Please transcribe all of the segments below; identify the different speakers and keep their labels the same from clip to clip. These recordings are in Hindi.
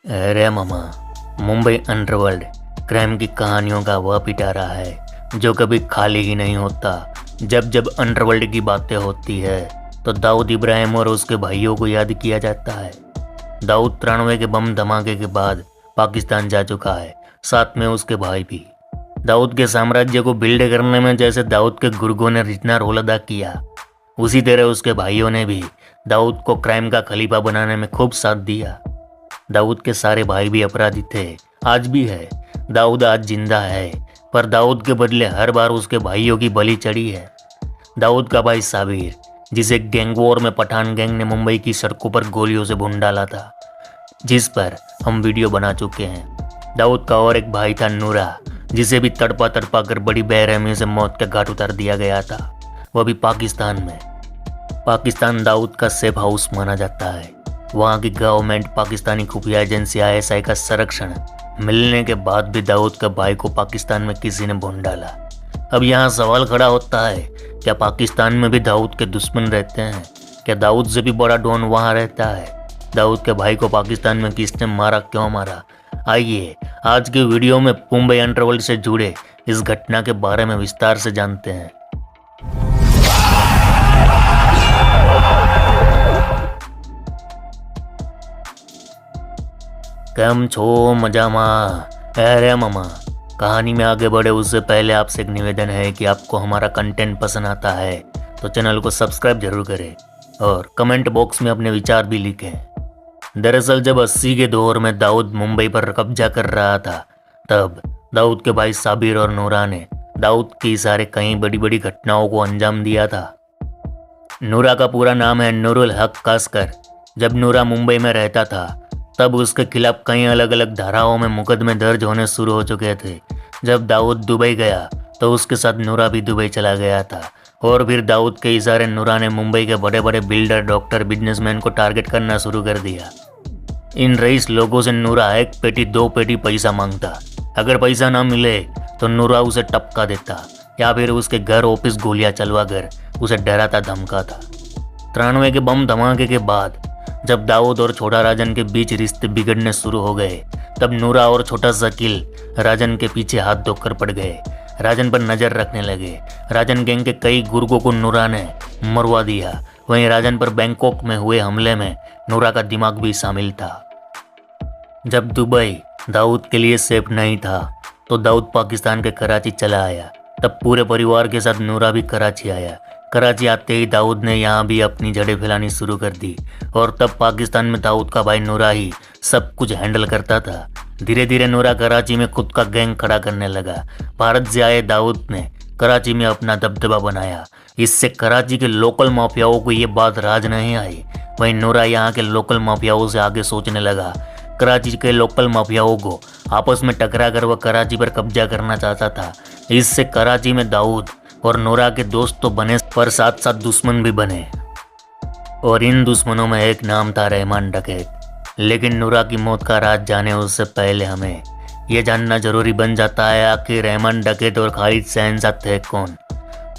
Speaker 1: अरे मामा, मुंबई अंडरवर्ल्ड क्राइम की कहानियों का वह पिटारा है जो कभी खाली ही नहीं होता। जब जब अंडरवर्ल्ड की बातें होती है तो दाऊद इब्राहिम और उसके भाइयों को याद किया जाता है। दाऊद 93 के बम धमाके के बाद पाकिस्तान जा चुका है, साथ में उसके भाई भी। दाऊद के साम्राज्य को बिल्ड करने में जैसे दाऊद के गुर्गों ने जितना रोल अदा किया, उसी तरह उसके भाइयों ने भी दाऊद को क्राइम का खलीफा बनाने में खूब साथ दिया। दाऊद के सारे भाई भी अपराधी थे, आज भी है। दाऊद आज जिंदा है, पर दाऊद के बदले हर बार उसके भाइयों की बलि चढ़ी है। दाऊद का भाई साबिर, जिसे गैंग वॉर में पठान गैंग ने मुंबई की सड़कों पर गोलियों से भून डाला था, जिस पर हम वीडियो बना चुके हैं। दाऊद का और एक भाई था नूरा, जिसे भी तड़पा तड़पा कर बड़ी बेरहमी से मौत के घाट उतार दिया गया था, वह भी पाकिस्तान में। पाकिस्तान दाऊद का सेफ हाउस माना जाता है। वहाँ की गवर्नमेंट पाकिस्तानी खुफिया एजेंसी ISI का संरक्षण मिलने के बाद भी दाऊद के भाई को पाकिस्तान में किसी ने भून डाला। अब यहाँ सवाल खड़ा होता है, क्या पाकिस्तान में भी दाऊद के दुश्मन रहते हैं? क्या दाऊद से भी बड़ा डॉन वहाँ रहता है? दाऊद के भाई को पाकिस्तान में किसने मारा, क्यों मारा? आइए आज के वीडियो में मुंबई अंडरवर्ल्ड से जुड़े इस घटना के बारे में विस्तार से जानते हैं। केम छो मजामा? अरे मामा, कहानी में आगे बढ़े उससे पहले आपसे एक निवेदन है कि आपको हमारा कंटेंट पसंद आता है तो चैनल को सब्सक्राइब जरूर करें और कमेंट बॉक्स में अपने विचार भी लिखें। दरअसल जब 80 के दौर में दाऊद मुंबई पर कब्जा कर रहा था, तब दाऊद के भाई साबिर और नूरा ने दाऊद की सारे कई बड़ी बड़ी घटनाओं को अंजाम दिया था। नूरा का पूरा नाम है नूरुल हक कासकर। जब नूरा मुंबई में रहता था तब उसके खिलाफ कई अलग अलग धाराओं में मुकदमे दर्ज होने शुरू हो चुके थे। जब दाऊद दुबई गया तो उसके साथ नूरा भी दुबई चला गया था, और फिर दाऊद के इशारे नूरा ने मुंबई के बड़े बड़े बिल्डर, डॉक्टर, बिजनेसमैन को टारगेट करना शुरू कर दिया। इन रईस लोगों से नूरा 1 पेटी 2 पेटी पैसा मांगता। अगर पैसा ना मिले तो नूरा उसे टपका देता या फिर उसके घर ऑफिस गोलियां चलवा कर उसे डराता धमकाता। 93 के बम धमाके के बाद जब दाऊद और छोटा राजन के बीच रिश्ते बिगड़ने शुरू हो गए, तब नूरा और छोटा शकील राजन के पीछे हाथ धोकर पड़ गए। राजन पर नजर रखने लगे। राजन गैंग के कई गुर्गों को नूरा ने मरवा दिया। वहीं राजन पर बैंकॉक में हुए हमले में नूरा का दिमाग भी शामिल था। जब दुबई दाऊद के लिए सेफ नहीं था तो दाऊद पाकिस्तान के कराची चला आया। तब पूरे परिवार के साथ नूरा भी कराची आया। कराची आते ही दाऊद ने यहाँ भी अपनी जड़ें फैलानी शुरू कर दी, और तब पाकिस्तान में दाऊद का भाई नूरा ही सब कुछ हैंडल करता था। धीरे धीरे नूरा कराची में खुद का गैंग खड़ा करने लगा। भारत से आए दाऊद ने कराची में अपना दबदबा बनाया। इससे कराची के लोकल माफियाओं को ये बात राज नहीं आई। वहीं नूरा यहाँ के लोकल माफियाओं से आगे सोचने लगा। कराची के लोकल माफियाओं को आपस में टकरा कर वह कराची पर कब्जा करना चाहता था। इससे कराची में दाऊद और नूरा के दोस्त तो बने, पर साथ साथ दुश्मन भी बने, और इन दुश्मनों में एक नाम था रहमान डकैत। लेकिन नूरा की मौत का राज जाने उससे पहले हमें यह जानना जरूरी बन जाता है आखिर रहमान डकैत और खालिद शहनशाह थे कौन।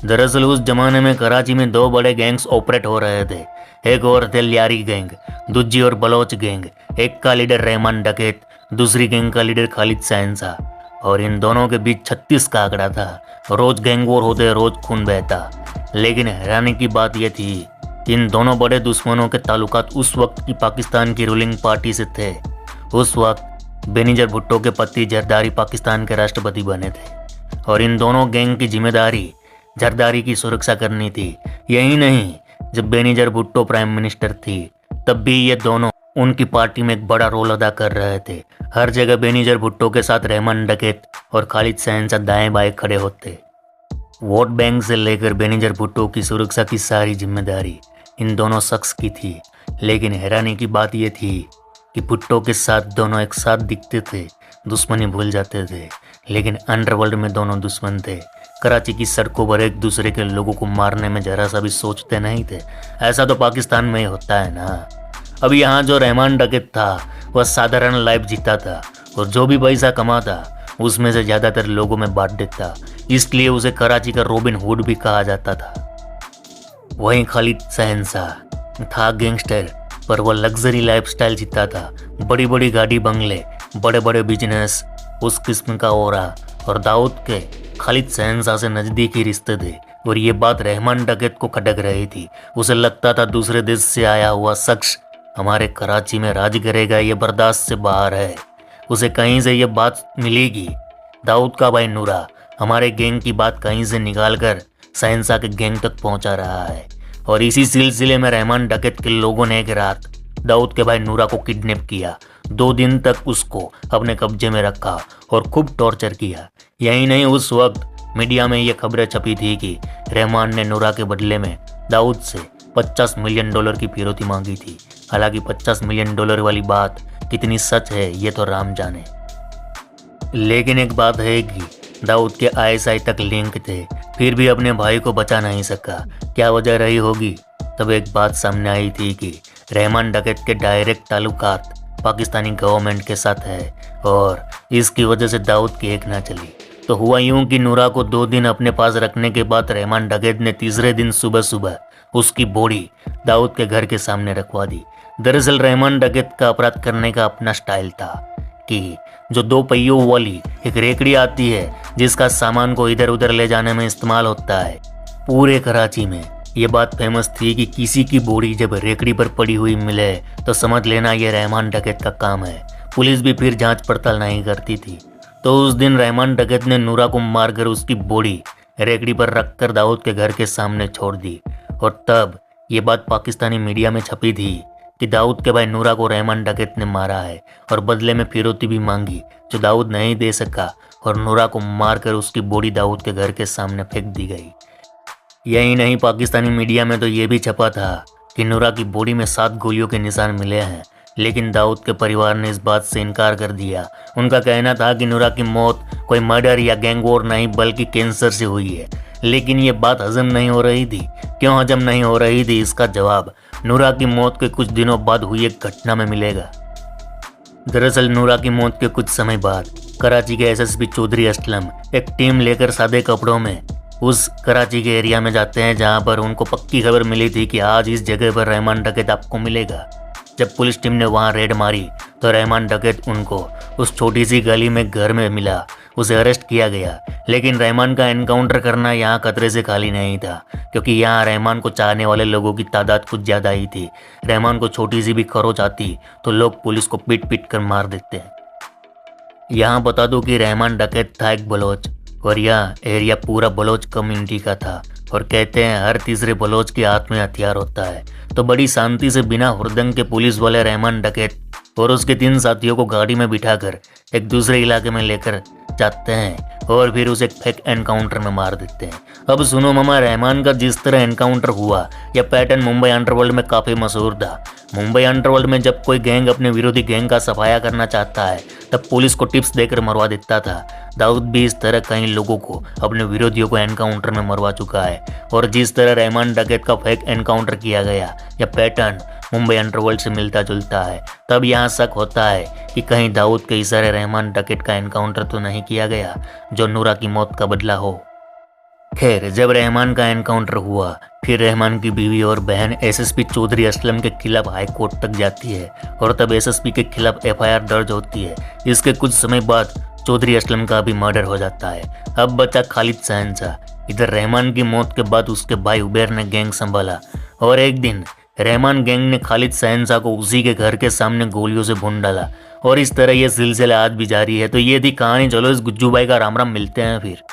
Speaker 1: दरअसल उस जमाने में कराची में 2 बड़े गैंग्स ऑपरेट हो रहे थे। एक और थे लियारी गैंग, दूजी और बलोच गैंग। एक का लीडर रहमान डकैत, दूसरी गैंग का लीडर खालिद शहनशाह, और इन दोनों के बीच 36 का आंकड़ा था। रोज गैंग वॉर होते, रोज खून बहता। लेकिन हैरानी की बात यह थी कि इन दोनों बड़े दुश्मनों के ताल्लुकात उस वक्त की पाकिस्तान की रूलिंग पार्टी से थे। उस वक्त बेनीजर भुट्टो के पति जरदारी पाकिस्तान के राष्ट्रपति बने थे, और इन दोनों गैंग की जिम्मेदारी जरदारी की सुरक्षा करनी थी। यही नहीं, जब बेनीजर भुट्टो प्राइम मिनिस्टर थी तब भी ये दोनों उनकी पार्टी में एक बड़ा रोल अदा कर रहे थे। हर जगह बेनीजर भुट्टो के साथ रहमान डकैत और खालिद शहनशाह दाएं बाएं खड़े होते। वोट बैंक से लेकर बेनीजर भुट्टो की सुरक्षा की सारी जिम्मेदारी इन दोनों शख्स की थी। लेकिन हैरानी की बात यह थी कि भुट्टो के साथ दोनों एक साथ दिखते थे, दुश्मनी भूल जाते थे। लेकिन अंडरवर्ल्ड में दोनों दुश्मन थे। कराची की सड़कों पर एक दूसरे के लोगों को मारने में जरा सा भी सोचते नहीं थे। ऐसा तो पाकिस्तान में ही होता है ना। अब यहाँ जो रहमान डकैत था वह साधारण लाइफ जीता था, और जो भी पैसा कमाता उसमें से ज़्यादातर लोगों में बांट देता। इसलिए उसे कराची का रॉबिन हुड भी कहा जाता था। वहीं खालिद शहनशाह था गैंगस्टर, पर वह लग्जरी लाइफस्टाइल जीता था। बड़ी बड़ी गाड़ी, बंगले, बड़े बड़े बिजनेस, उस किस्म का ओरा। और दाऊद के खालिद शहंशाह से नज़दीकी रिश्ते थे। और ये बात रहमान डकैत को खटक रही थी। उसे लगता था दूसरे देश से आया हुआ शख्स हमारे कराची में राज करेगा, ये बर्दाश्त से बाहर है। उसे कहीं से ये बात मिलेगी। दाऊद का भाई नूरा हमारे गैंग की बात कहीं से निकाल कर शहंशाह के गैंग तक पहुंचा रहा है। और इसी सिलसिले में रहमान डकैत के लोगों ने एक रात दाऊद के भाई नूरा को किडनैप किया। 2 दिन तक उसको अपने कब्जे में रखा और खूब टॉर्चर किया। यही नहीं, उस वक्त मीडिया में ये खबरें छपी थी कि रहमान ने नूरा के बदले में दाऊद से $50 मिलियन की फिरौती मांगी थी। हालांकि $50 मिलियन वाली बात कितनी सच है ये तो राम जाने। लेकिन एक बात है कि दाऊद के आईएसआई तक लिंक थे, फिर भी अपने भाई को बचा नहीं सका। क्या वजह रही होगी? तब एक बात सामने आई थी कि रहमान डकैत के डायरेक्ट ताल्लुकात पाकिस्तानी गवर्नमेंट के साथ है और इसकी वजह से दाऊद की एक ना चली। तो हुआ यूं कि नूरा को 2 दिन अपने पास रखने के बाद रहमान डकैत ने तीसरे दिन सुबह सुबह उसकी बॉडी दाऊद के घर के सामने रखवा दी। दरअसल रहमान डकैत का अपराध करने का अपना स्टाइल था कि जो 2 पहियों वाली एक रेकड़ी आती है जिसका सामान को इधर उधर ले जाने में इस्तेमाल होता है। पूरे कराची में ये बात फेमस थी कि किसी की बॉडी जब रेकड़ी पर पड़ी हुई मिले तो समझ लेना ये रहमान डकैत का काम है। पुलिस भी फिर जांच पड़ताल नहीं करती थी। तो उस दिन रहमान डकैत ने नूरा को मारकर उसकी बॉडी रेकड़ी पर रखकर दाऊद के घर के सामने छोड़ दी। और तब ये बात पाकिस्तानी मीडिया में छपी थी कि दाऊद के भाई नूरा को रहमान डकैत ने मारा है और बदले में फिरौती भी मांगी जो दाऊद नहीं दे सका। और नूरा को मारकर उसकी बॉडी दाऊद के घर के सामने फेंक दी गई। यही नहीं, पाकिस्तानी मीडिया में तो ये भी छपा था कि नूरा की बॉडी में 7 गोलियों के निशान मिले हैं। लेकिन दाऊद के परिवार ने इस बात से इनकार कर दिया। उनका कहना था कि नूरा की मौत कोई मर्डर या गैंग वॉर नहीं बल्कि कैंसर से हुई है। लेकिन ये बात हजम नहीं हो रही थी। क्यों हजम नहीं हो रही थी, इसका जवाब नूरा की मौत के कुछ दिनों बाद हुई एक घटना में मिलेगा। दरअसल नूरा की मौत के कुछ समय बाद कराची के एसएसपी चौधरी असलम एक टीम लेकर सादे कपड़ों में उस कराची के एरिया में जाते हैं जहां पर उनको पक्की खबर मिली थी कि आज इस जगह पर रहमान डकैत आपको मिलेगा। जब पुलिस टीम ने वहां रेड मारी तो रहमान डकैत उनको उस छोटी सी गली में घर में मिला। उसे अरेस्ट किया गया। लेकिन रहमान का एनकाउंटर करना यहाँ खतरे से खाली नहीं था, क्योंकि यहाँ रहमान को चाहने वाले लोगों की तादाद कुछ ज़्यादा ही थी। रहमान को छोटी सी भी खरोच आती तो लोग पुलिस को पीट पीट कर मार देते हैं। यहाँ बता दूं कि रहमान डकैत था एक बलोच और यह एरिया पूरा बलोच कम्युनिटी का था। और कहते हैं हर तीसरे बलोच के हाथ में हथियार होता है। तो बड़ी शांति से बिना हुड़दंग के पुलिस वाले रहमान डकैत और उसके 3 साथियों को गाड़ी में बिठाकर एक दूसरे इलाके में लेकर जाते हैं और फिर उसे फेक एनकाउंटर में मार देते हैं। अब सुनो मामा, रहमान का जिस तरह एनकाउंटर हुआ यह पैटर्न मुंबई अंडरवर्ल्ड में काफ़ी मशहूर था। मुंबई अंडरवर्ल्ड में जब कोई गैंग अपने विरोधी गैंग का सफाया करना चाहता है तब पुलिस को टिप्स देकर मरवा देता था। दाऊद भी इस तरह कई लोगों को अपने विरोधियों को एनकाउंटर में मरवा चुका है। और जिस तरह रहमान डकैत का फेक एनकाउंटर किया गया यह पैटर्न मुंबई अंडरवर्ल्ड से मिलता जुलता है। तब यहाँ शक होता है कि कहीं दाऊद के इशारे रहमान डकैत का एनकाउंटर तो नहीं किया गया जो नूरा की मौत का बदला हो। खैर, जब रहमान का एनकाउंटर हुआ फिर रहमान की बीवी और बहन एसएसपी चौधरी असलम के खिलाफ हाई कोर्ट तक जाती है और तब एसएसपी के खिलाफ एफआईआर दर्ज होती है। इसके कुछ समय बाद चौधरी असलम का भी मर्डर हो जाता है। अब बचा खालिद शहंशाह। इधर रहमान की मौत के बाद उसके भाई उबैर ने गैंग संभाला और एक दिन रहमान गैंग ने खालिद शहंशाह को उसी के घर के सामने गोलियों से भून डाला। और इस तरह यह सिलसिला आज भी जारी है। तो ये थी कहानी। चलो इस गुज्जू भाई का राम राम, मिलते हैं फिर।